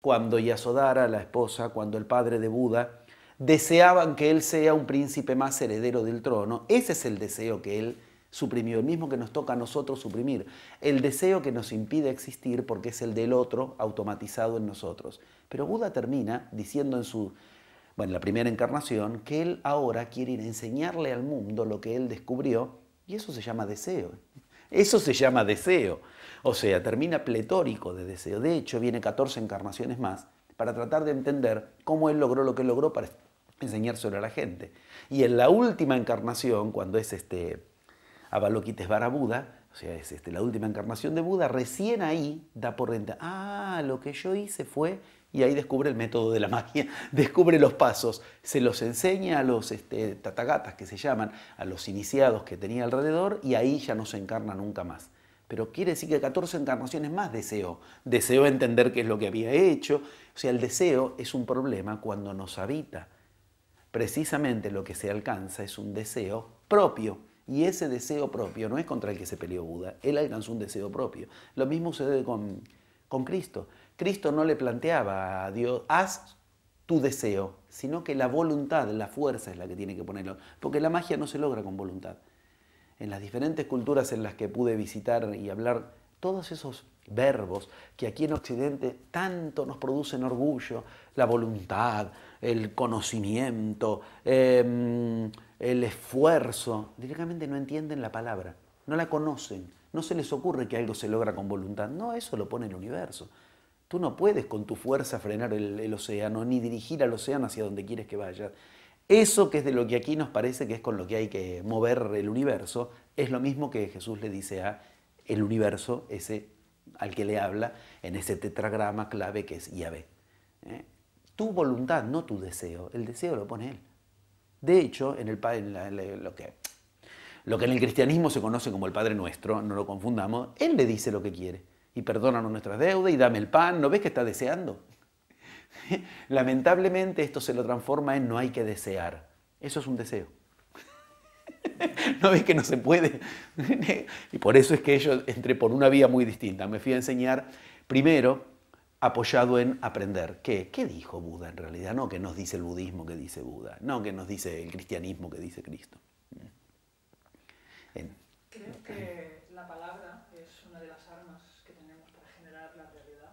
cuando Yasodhara, la esposa, cuando el padre de Buda, deseaban que él sea un príncipe más heredero del trono. Ese es el deseo que él suprimió, el mismo que nos toca a nosotros suprimir. El deseo que nos impide existir porque es el del otro automatizado en nosotros. Pero Buda termina diciendo en la primera encarnación, que él ahora quiere ir a enseñarle al mundo lo que él descubrió, y eso se llama deseo. Eso se llama deseo. O sea, termina pletórico de deseo. De hecho, viene 14 encarnaciones más para tratar de entender cómo él logró lo que logró para enseñárselo a la gente. Y en la última encarnación, cuando es Avalokitesvara Buda, o sea, es la última encarnación de Buda, recién ahí da por renta, lo que yo hice fue, y ahí descubre el método de la magia, descubre los pasos, se los enseña a los tatagatas que se llaman, a los iniciados que tenía alrededor, y ahí ya no se encarna nunca más. Pero quiere decir que 14 encarnaciones más deseó entender qué es lo que había hecho. O sea, el deseo es un problema cuando nos habita. Precisamente lo que se alcanza es un deseo propio. Y ese deseo propio no es contra el que se peleó Buda. Él alcanzó un deseo propio. Lo mismo sucede con Cristo. Cristo no le planteaba a Dios, haz tu deseo, sino que la voluntad, la fuerza es la que tiene que ponerlo. Porque la magia no se logra con voluntad. En las diferentes culturas en las que pude visitar y hablar, todos esos verbos que aquí en Occidente tanto nos producen orgullo, la voluntad, el conocimiento, el esfuerzo, directamente no entienden la palabra, no la conocen, no se les ocurre que algo se logra con voluntad, no, eso lo pone el universo. Tú no puedes con tu fuerza frenar el océano, ni dirigir al océano hacia donde quieres que vaya. Eso que es de lo que aquí nos parece que es con lo que hay que mover el universo, es lo mismo que Jesús le dice a el universo, ese al que le habla, en ese tetragrama clave que es Yahvé. Tu voluntad, no tu deseo. El deseo lo pone Él. De hecho, lo que en el cristianismo se conoce como el Padre Nuestro, no lo confundamos, Él le dice lo que quiere. Y perdónanos nuestras deudas y dame el pan. ¿No ves que está deseando? Lamentablemente esto se lo transforma en no hay que desear. Eso es un deseo. ¿No ves que no se puede? Y por eso es que yo entré por una vía muy distinta. Me fui a enseñar primero apoyado en aprender. ¿Qué dijo Buda en realidad? No que nos dice el budismo que dice Buda, no que nos dice el cristianismo que dice Cristo. Creo que la palabra es una de las armas que tenemos para generar la realidad.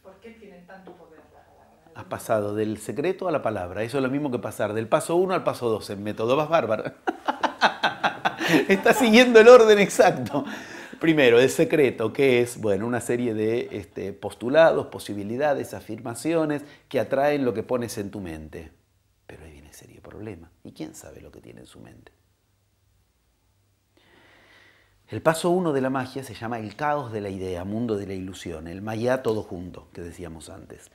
¿Por qué tiene tanto poder la palabra? Has pasado del secreto a la palabra. Eso es lo mismo que pasar del paso 1 al paso 2 en método. Vas bárbaro. Estás siguiendo el orden exacto. Primero, el secreto, que es, una serie de postulados, posibilidades, afirmaciones que atraen lo que pones en tu mente. Pero ahí viene el serio problema. ¿Y quién sabe lo que tiene en su mente? El paso 1 de la magia se llama el caos de la idea, mundo de la ilusión, el maya todo junto, que decíamos antes.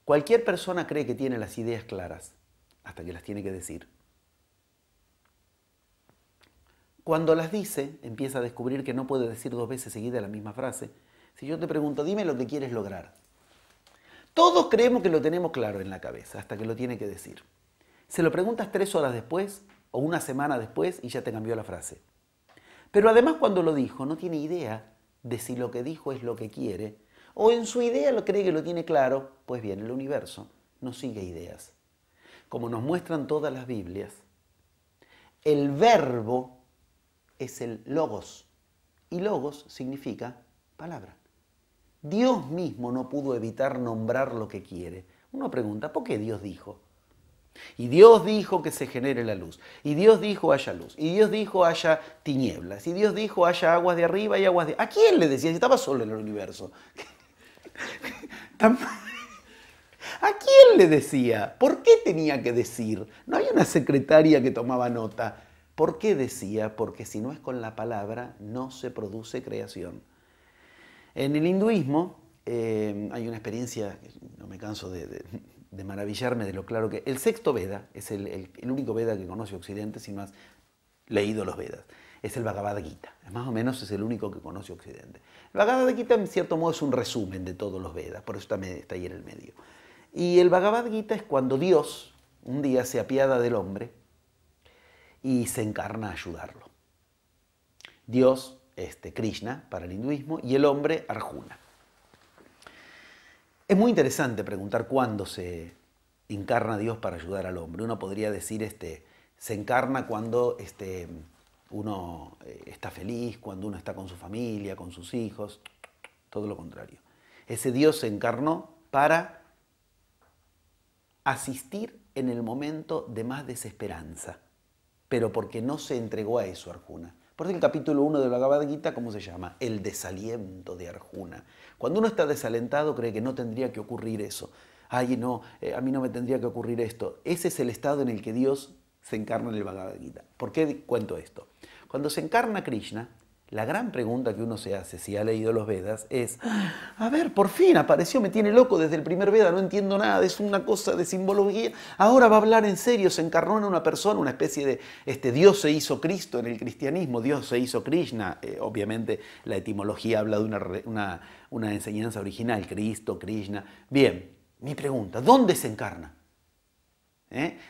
Cualquier persona cree que tiene las ideas claras, hasta que las tiene que decir. Cuando las dice, empieza a descubrir que no puede decir 2 veces seguida la misma frase. Si yo te pregunto, dime lo que quieres lograr. Todos creemos que lo tenemos claro en la cabeza, hasta que lo tiene que decir. Se lo preguntas 3 horas después, o una semana después, y ya te cambió la frase. Pero además cuando lo dijo, no tiene idea de si lo que dijo es lo que quiere, o en su idea lo cree que lo tiene claro. Pues bien, el universo no sigue ideas. Como nos muestran todas las Biblias, el verbo es el logos, y logos significa palabra. Dios mismo no pudo evitar nombrar lo que quiere. Uno pregunta, ¿por qué Dios dijo? Y Dios dijo que se genere la luz. Y Dios dijo haya luz. Y Dios dijo haya tinieblas. Y Dios dijo haya aguas de arriba y aguas de... ¿A quién le decía? Si estaba solo en el universo. ¿A quién le decía? ¿Por qué tenía que decir? No hay una secretaria que tomaba nota. ¿Por qué decía? Porque si no es con la palabra, no se produce creación. En el hinduismo hay una experiencia, no me canso de maravillarme de lo claro que... El sexto Veda es el único Veda que conoce Occidente, si no has leído los Vedas. Es el Bhagavad Gita. Más o menos es el único que conoce Occidente. El Bhagavad Gita, en cierto modo, es un resumen de todos los Vedas, por eso está ahí en el medio. Y el Bhagavad Gita es cuando Dios un día se apiada del hombre y se encarna a ayudarlo. Dios Krishna para el hinduismo y el hombre Arjuna. Es muy interesante preguntar cuándo se encarna Dios para ayudar al hombre. Uno podría decir, se encarna cuando uno está feliz, cuando uno está con su familia, con sus hijos. Todo lo contrario. Ese Dios se encarnó para asistir en el momento de más desesperanza, pero porque no se entregó a eso Arjuna. Por eso el capítulo 1 de la Bhagavad Gita, ¿cómo se llama? El desaliento de Arjuna. Cuando uno está desalentado cree que no tendría que ocurrir eso. Ay, no, a mí no me tendría que ocurrir esto. Ese es el estado en el que Dios se encarna en el Bhagavad Gita. ¿Por qué cuento esto? Cuando se encarna Krishna, la gran pregunta que uno se hace si ha leído los Vedas es, a ver, por fin apareció, me tiene loco desde el primer Veda, no entiendo nada, es una cosa de simbología, ahora va a hablar en serio, se encarnó en una persona, una especie de, Dios se hizo Cristo en el cristianismo, Dios se hizo Krishna, obviamente la etimología habla de una enseñanza original, Cristo, Krishna. Bien, mi pregunta, ¿dónde se encarna?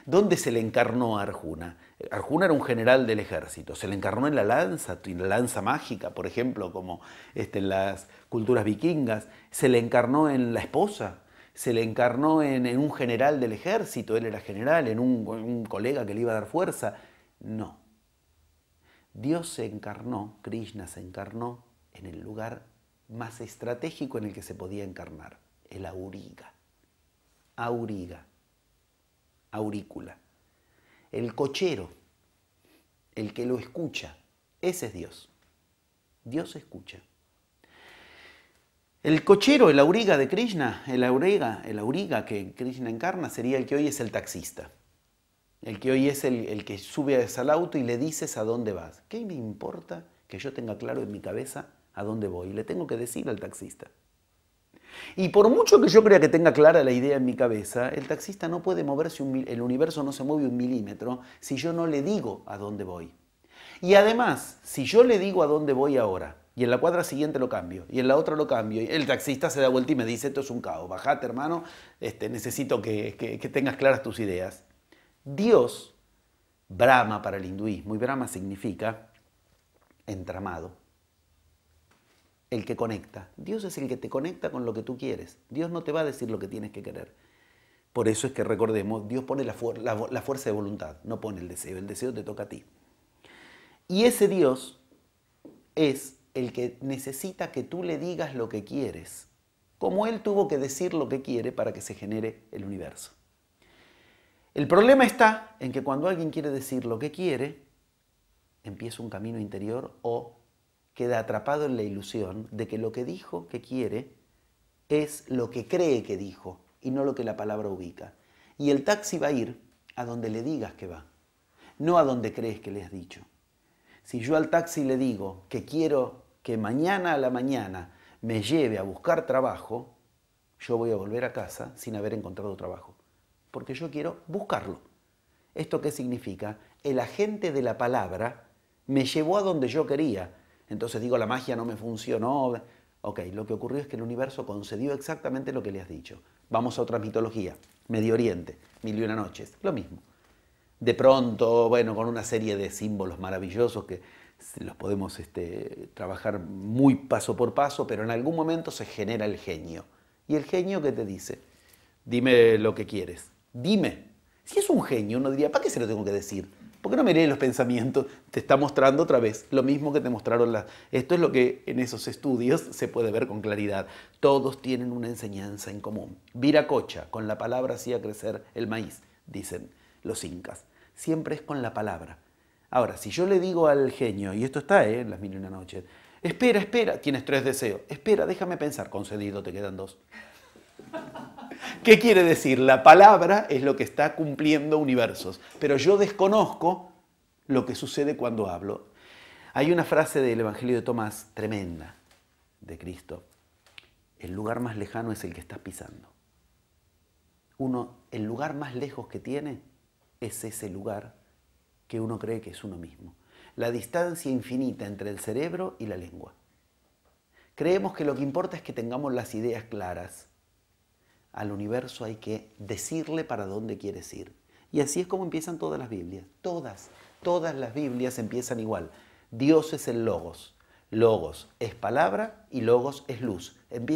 ¿Dónde se le encarnó a Arjuna? Arjuna era un general del ejército, se le encarnó en la lanza mágica, por ejemplo, como en las culturas vikingas, se le encarnó en la esposa, se le encarnó en un general del ejército, él era general, en un colega que le iba a dar fuerza. No. Dios se encarnó, Krishna se encarnó en el lugar más estratégico en el que se podía encarnar, el auriga. Aurícula. El cochero, el que lo escucha, ese es Dios. Dios escucha. El cochero, el auriga de Krishna, el auriga que Krishna encarna sería el que hoy es el taxista. El que hoy es el que sube al auto y le dices a dónde vas. ¿Qué me importa que yo tenga claro en mi cabeza a dónde voy? Le tengo que decir al taxista. Y por mucho que yo crea que tenga clara la idea en mi cabeza, el taxista no puede moverse, el universo no se mueve 1 milímetro si yo no le digo a dónde voy. Y además, si yo le digo a dónde voy ahora, y en la cuadra siguiente lo cambio, y en la otra lo cambio, y el taxista se da vuelta y me dice, esto es un caos, bajate hermano, necesito que tengas claras tus ideas. Dios, Brahma para el hinduismo, y Brahma significa entramado, el que conecta. Dios es el que te conecta con lo que tú quieres. Dios no te va a decir lo que tienes que querer. Por eso es que recordemos, Dios pone la fuerza de voluntad, no pone el deseo te toca a ti. Y ese Dios es el que necesita que tú le digas lo que quieres, como Él tuvo que decir lo que quiere para que se genere el universo. El problema está en que cuando alguien quiere decir lo que quiere, empieza un camino interior o queda atrapado en la ilusión de que lo que dijo que quiere es lo que cree que dijo y no lo que la palabra ubica. Y el taxi va a ir a donde le digas que va, no a donde crees que le has dicho. Si yo al taxi le digo que quiero que mañana a la mañana me lleve a buscar trabajo, yo voy a volver a casa sin haber encontrado trabajo, porque yo quiero buscarlo. ¿Esto qué significa? El agente de la palabra me llevó a donde yo quería. Entonces digo, la magia no me funcionó. Ok, lo que ocurrió es que el universo concedió exactamente lo que le has dicho. Vamos a otra mitología. Medio Oriente, 1001 noches, lo mismo. De pronto, bueno, con una serie de símbolos maravillosos que los podemos trabajar muy paso por paso, pero en algún momento se genera el genio. ¿Y el genio qué te dice? Dime lo que quieres. Dime. Si es un genio, uno diría, ¿para qué se lo tengo que decir? ¿Por qué no me lees los pensamientos? Te está mostrando otra vez lo mismo que te mostraron las... Esto es lo que en esos estudios se puede ver con claridad. Todos tienen una enseñanza en común. Viracocha, con la palabra hacía crecer el maíz, dicen los incas. Siempre es con la palabra. Ahora, si yo le digo al genio, y esto está en las 1001 noches, espera, tienes 3 deseos, espera, déjame pensar, concedido, te quedan 2. ¿Qué quiere decir? La palabra es lo que está cumpliendo universos, pero yo desconozco lo que sucede cuando hablo. Hay una frase del Evangelio de Tomás tremenda de Cristo. El lugar más lejano es el que estás pisando. El lugar más lejos que tiene es ese lugar que uno cree que es uno mismo. La distancia infinita entre el cerebro y la lengua. Creemos que lo que importa es que tengamos las ideas claras. Al universo hay que decirle para dónde quieres ir. Y así es como empiezan todas las Biblias. Todas las Biblias empiezan igual. Dios es el Logos. Logos es palabra y logos es luz. Empieza